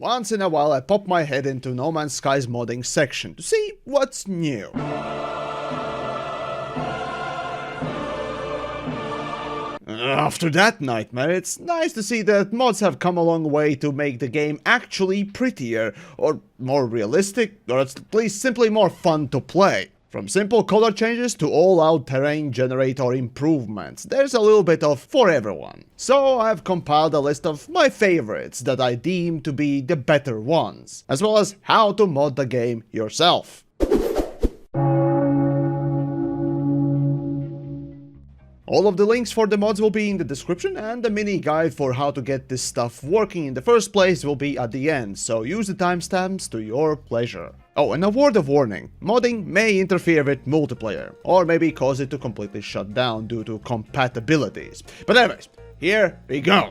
Once in a while I pop my head into No Man's Sky's modding section to see what's new. After that nightmare, it's nice to see that mods have come a long way to make the game actually prettier, or more realistic, or at least simply more fun to play. From simple color changes to all-out terrain generator improvements, there's a little bit of for everyone. So I've compiled a list of my favorites that I deem to be the better ones, as well as how to mod the game yourself. All of the links for the mods will be in the description, and the mini guide for how to get this stuff working in the first place will be at the end, so use the timestamps to your pleasure. Oh, and a word of warning, modding may interfere with multiplayer, or maybe cause it to completely shut down due to compatibilities. But anyways, here we go!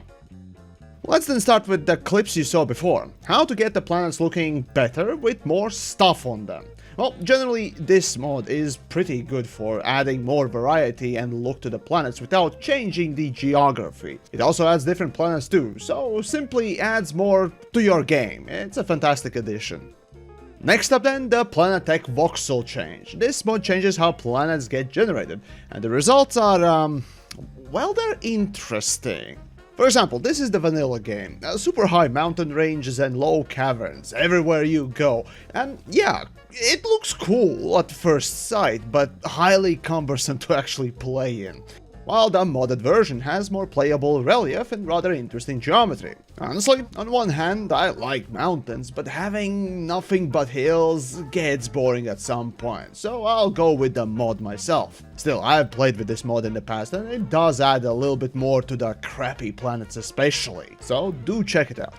Let's then start with the clips you saw before. How to get the planets looking better with more stuff on them. Well, generally this mod is pretty good for adding more variety and look to the planets without changing the geography. It also adds different planets too, so simply adds more to your game. It's a fantastic addition. Next up then, the Planettech voxel change. This mod changes how planets get generated, and the results are, well, they're interesting. For example, this is the vanilla game. Super high mountain ranges and low caverns everywhere you go. And yeah, it looks cool at first sight, but highly cumbersome to actually play in. While the modded version has more playable relief and rather interesting geometry. Honestly, on one hand, I like mountains, but having nothing but hills gets boring at some point, so I'll go with the mod myself. Still, I've played with this mod in the past, and it does add a little bit more to the crappy planets especially, so do check it out.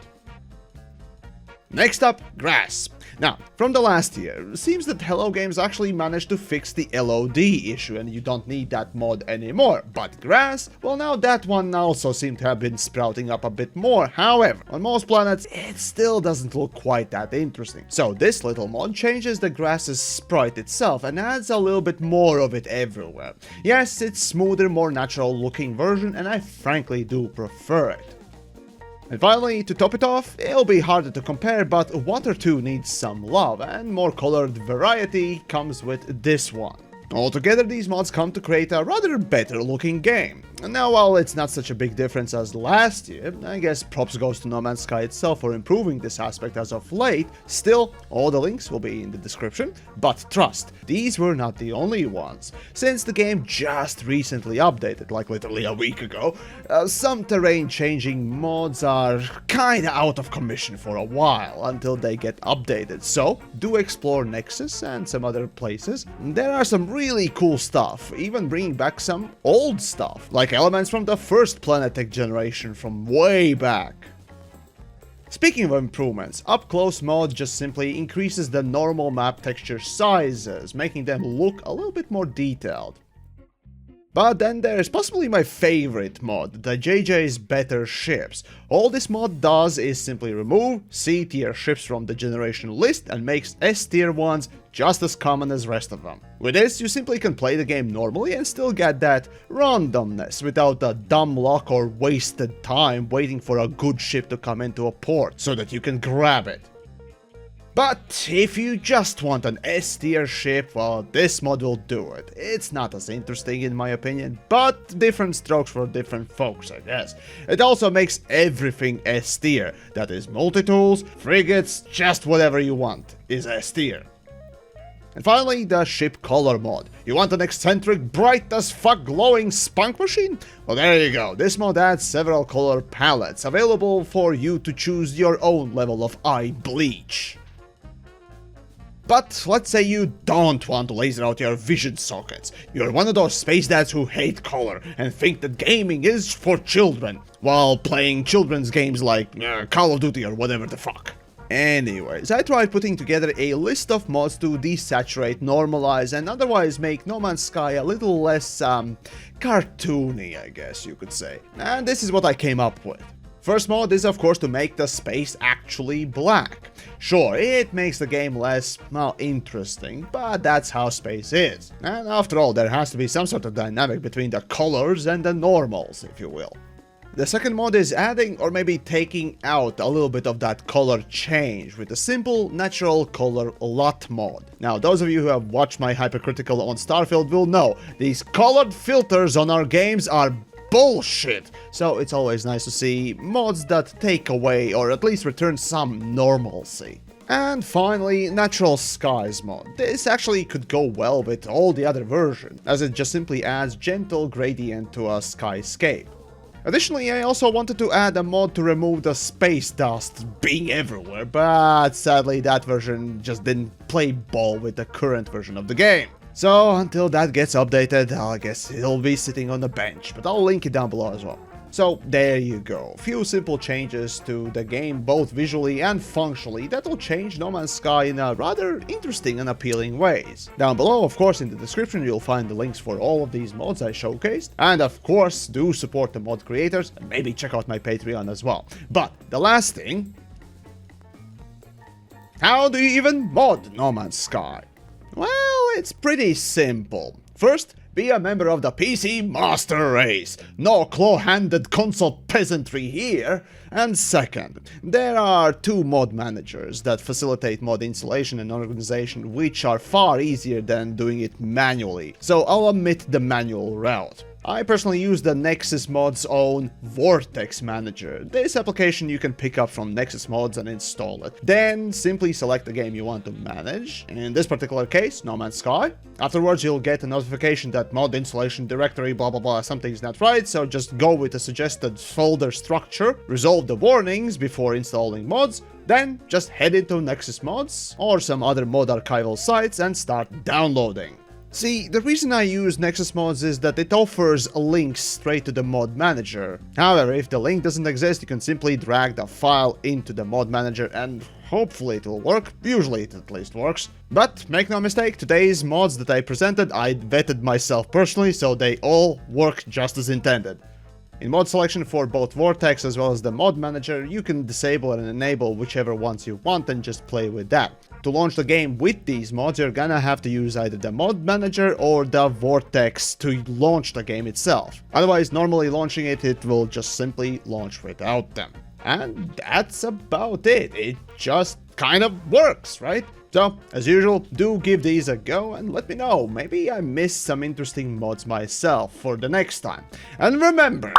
Next up, grass. Now, from the last year, it seems that Hello Games actually managed to fix the LOD issue and you don't need that mod anymore. But grass? Well, now that one also seemed to have been sprouting up a bit more. However, on most planets, it still doesn't look quite that interesting. So this little mod changes the grass's sprite itself and adds a little bit more of it everywhere. Yes, it's smoother, more natural looking version and I frankly do prefer it. And finally, to top it off, it'll be harder to compare, but Water 2 needs some love, and more colored variety comes with this one. Altogether, these mods come to create a rather better looking game. Now, while it's not such a big difference as last year, I guess props goes to No Man's Sky itself for improving this aspect as of late. Still, all the links will be in the description, but trust, these were not the only ones. Since the game just recently updated, like literally a week ago, some terrain changing mods are kinda out of commission for a while until they get updated, so do explore Nexus and some other places. There are some really cool stuff, even bringing back some old stuff, like elements from the first Planettech generation from way back. Speaking of improvements, Upclose mod just simply increases the normal map texture sizes, making them look a little bit more detailed. But then there's possibly my favorite mod, the JJ's Better Ships. All this mod does is simply remove C tier ships from the generation list and makes S tier ones just as common as rest of them. With this, you simply can play the game normally and still get that randomness without the dumb luck or wasted time waiting for a good ship to come into a port so that you can grab it. But if you just want an S tier ship, well, this mod will do it. It's not as interesting in my opinion, but different strokes for different folks, I guess. It also makes everything S tier. That is multi-tools, frigates, just whatever you want is S tier. And finally, the ship color mod. You want an eccentric, bright as fuck glowing spunk machine? Well, there you go. This mod adds several color palettes available for you to choose your own level of eye bleach. But let's say you don't want to laser out your vision sockets. You're one of those space dads who hate color and think that gaming is for children, while playing children's games like Call of Duty or whatever the fuck. Anyways, I tried putting together a list of mods to desaturate, normalize, and otherwise make No Man's Sky a little less, cartoony, I guess you could say. And this is what I came up with. First mod is of course to make the space actually black. Sure, it makes the game less, well, interesting, but that's how space is. And after all, there has to be some sort of dynamic between the colors and the normals, if you will. The second mod is adding or maybe taking out a little bit of that color change with a simple natural color LUT mod. Now, those of you who have watched my hypercritical on Starfield will know these colored filters on our games are bullshit. So it's always nice to see mods that take away or at least return some normalcy. And finally, Natural Skies mod. This actually could go well with all the other versions, as it just simply adds gentle gradient to a skyscape. Additionally, I also wanted to add a mod to remove the space dust being everywhere, but sadly that version just didn't play ball with the current version of the game. So until that gets updated, I guess it'll be sitting on the bench, but I'll link it down below as well. So there you go, few simple changes to the game both visually and functionally that will change No Man's Sky in a rather interesting and appealing ways. Down below, of course, in the description you'll find the links for all of these mods I showcased, and of course do support the mod creators and maybe check out my Patreon as well. But the last thing, how do you even mod No Man's Sky? Well, it's pretty simple. First, be a member of the PC Master Race. No claw-handed console peasantry here. And second, there are two mod managers that facilitate mod installation and organization, which are far easier than doing it manually. So I'll omit the manual route. I personally use the Nexus Mod's own Vortex Manager. This application you can pick up from Nexus Mods and install it. Then simply select the game you want to manage. In this particular case, No Man's Sky. Afterwards, you'll get a notification that mod installation directory blah blah blah something's not right, so just go with the suggested folder structure, resolve the warnings before installing mods, then just head into Nexus Mods or some other mod archival sites and start downloading. See, the reason I use Nexus Mods is that it offers links straight to the mod manager. However, if the link doesn't exist, you can simply drag the file into the mod manager and hopefully it will work. Usually it at least works. But make no mistake, today's mods that I presented, I vetted myself personally, so they all work just as intended. In mod selection for both Vortex as well as the mod manager, you can disable and enable whichever ones you want and just play with that. To launch the game with these mods, you're gonna have to use either the mod manager or the Vortex to launch the game itself. Otherwise, normally launching it, it will just simply launch without them. And that's about it. It just kind of works, right? So, as usual, do give these a go and let me know. Maybe I missed some interesting mods myself for the next time. And remember,